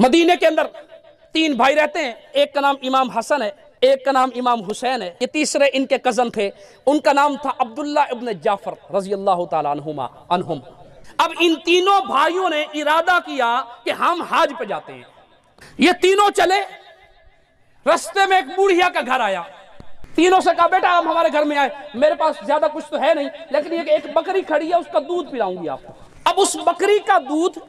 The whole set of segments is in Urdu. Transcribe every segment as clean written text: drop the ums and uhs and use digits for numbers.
مدینے کے اندر تین بھائی رہتے ہیں، ایک کا نام امام حسن ہے، ایک کا نام امام حسین ہے، یہ تیسرے ان کے کزن تھے، ان کا نام تھا عبداللہ ابن جعفر رضی اللہ تعالیٰ عنہم۔ اب ان تینوں بھائیوں نے ارادہ کیا کہ ہم حج پہ جاتے ہیں۔ یہ تینوں چلے، رستے میں ایک بوڑھیا کا گھر آیا، تینوں سے کہا بیٹا آپ ہمارے گھر میں آئے، میرے پاس زیادہ کچھ تو ہے نہیں لیکن یہ کہ ایک بکری کھڑی ہے، اس کا دودھ پلاؤں گی آپ کو۔ اب اس بکری کا دودھ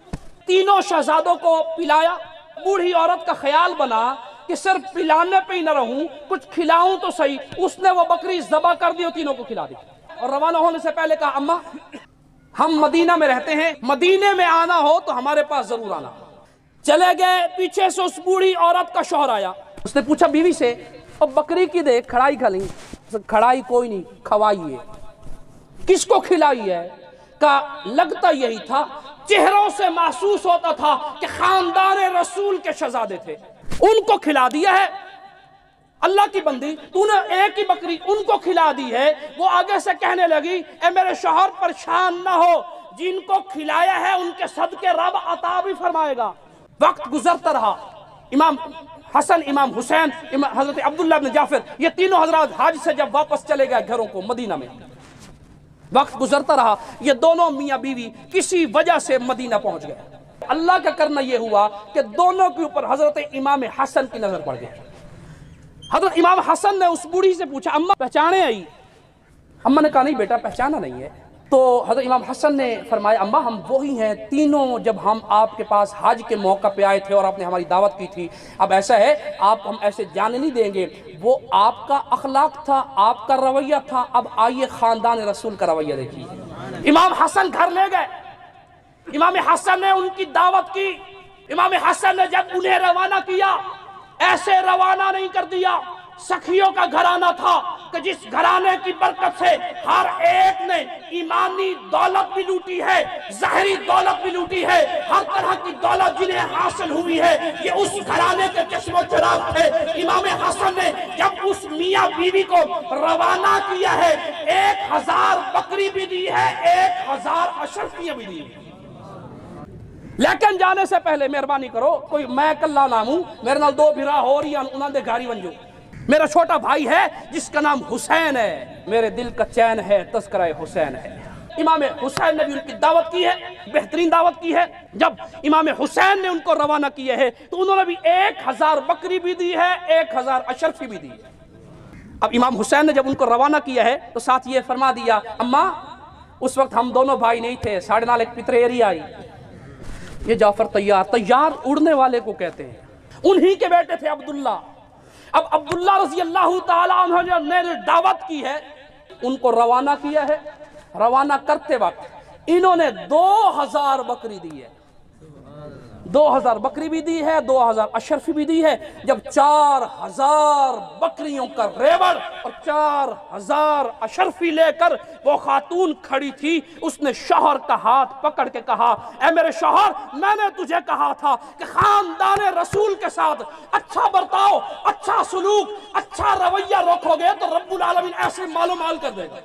تینوں شہزادوں کو پلایا۔ بوڑھی عورت کا خیال بنا کہ صرف پلانے پہ ہی نہ رہوں، کچھ کھلاؤں تو صحیح۔ اس نے وہ بکری ذبح کر دی اور تینوں کو کھلا دی، اور روانہ ہونے سے پہلے کہا اماں ہم مدینہ میں رہتے ہیں، مدینے میں آنا ہو تو ہمارے پاس ضرور آنا۔ چلے گئے، پیچھے سے اس بوڑھی عورت کا شوہر آیا، اس نے پوچھا بیوی سے اور بکری کی دیکھ کھڑائی کھا لیں؟ کھڑائی کوئی نہیں، کھوائیے۔ کس کو کھلائی ہے؟ کہا لگتا یہی تھا، چہروں سے محسوس ہوتا تھا کہ خاندان رسول کے شہزادے تھے، ان کو کھلا دیا ہے۔ اللہ کی بندی، تو نے ایک ہی بکری ان کو کھلا دی ہے۔ وہ آگے سے کہنے لگی اے میرے شوہر پریشان نہ ہو، جن کو کھلایا ہے ان کے صدقے رب عطا بھی فرمائے گا۔ وقت گزرتا رہا، امام حسن، امام حسین، حضرت عبداللہ بن جعفر، یہ تینوں حضرات حج سے جب واپس چلے گئے گھروں کو مدینہ میں، وقت گزرتا رہا، یہ دونوں میاں بیوی کسی وجہ سے مدینہ پہنچ گئے۔ اللہ کا کرنا یہ ہوا کہ دونوں کے اوپر حضرت امام حسن کی نظر پڑ گئی۔ حضرت امام حسن نے اس بوڑھی سے پوچھا اماں پہچانے آئی؟ اماں نے کہا نہیں بیٹا پہچانا نہیں ہے۔ تو حضرت امام حسن نے فرمایا اماں ہم وہی ہیں تینوں جب ہم آپ کے پاس حج کے موقع پہ آئے تھے اور آپ نے ہماری دعوت کی تھی۔ اب ایسا ہے آپ ہم ایسے جانے نہیں دیں گے، وہ آپ کا اخلاق تھا، آپ کا رویہ تھا، اب آئیے خاندان رسول کا رویہ دیکھیے۔ امام حسن گھر لے گئے، امام حسن نے ان کی دعوت کی۔ امام حسن نے جب انہیں روانہ کیا، ایسے روانہ نہیں کر دیا، سخیوں کا گھرانہ تھا کہ جس گھرانے کی برکت سے ہر ایک نے ایمانی دولت بھی لوٹی ہے، ظاہری دولت بھی لوٹی ہے، ہر طرح کی دولت جنہیں حاصل ہوئی ہے یہ اس گھرانے کے چشم و چراغ تھے۔ امام حسن نے جب اس میاں بیوی کو روانہ کیا ہے، 1000 بکری بھی دی ہے، 1000 اشرفیاں بھی دی ہے۔ لیکن جانے سے پہلے مہربانی کرو، کوئی میں کلا نام ہوں، میرے نال دو بھرا ہو رہی ہیں، انہاں دے گھاری ونجو۔ میرا چھوٹا بھائی ہے جس کا نام حسین ہے، میرے دل کا چین ہے، تذکرہ حسین ہے۔ امام حسین نے بھی ان کی دعوت کی ہے، بہترین دعوت کی ہے۔ جب امام حسین نے ان کو روانہ کیے ہے تو انہوں نے بھی 1000 بکری بھی دی ہے، 1000 اشرفی بھی دی ہے۔ اب امام حسین نے جب ان کو روانہ کیا ہے تو ساتھ یہ فرما دیا اماں اس وقت ہم دونوں بھائی نہیں تھے، ساڑھے نال ایک پتریری آئی، یہ جعفر طیار اڑنے والے کو کہتے ہیں، انہی کے بیٹے تھے عبداللہ۔ اب عبداللہ رضی اللہ تعالیٰ عنہ نے دعوت کی ہے، ان کو روانہ کیا ہے۔ روانہ کرتے وقت انہوں نے 2000 بکری دی ہے، 2000 بکری بھی دی ہے، 2000 اشرفی بھی دی ہے۔ جب 4000 بکریوں کا ریوڑ اور 4000 اشرفی لے کر وہ خاتون کھڑی تھی، اس نے شوہر کا ہاتھ پکڑ کے کہا اے میرے شوہر میں نے تجھے کہا تھا کہ خاندان رسول کے ساتھ اچھا برتاؤ، اچھا سلوک، اچھا رویہ رکھو گے تو رب العالمین ایسے مال و مال کر دے گا۔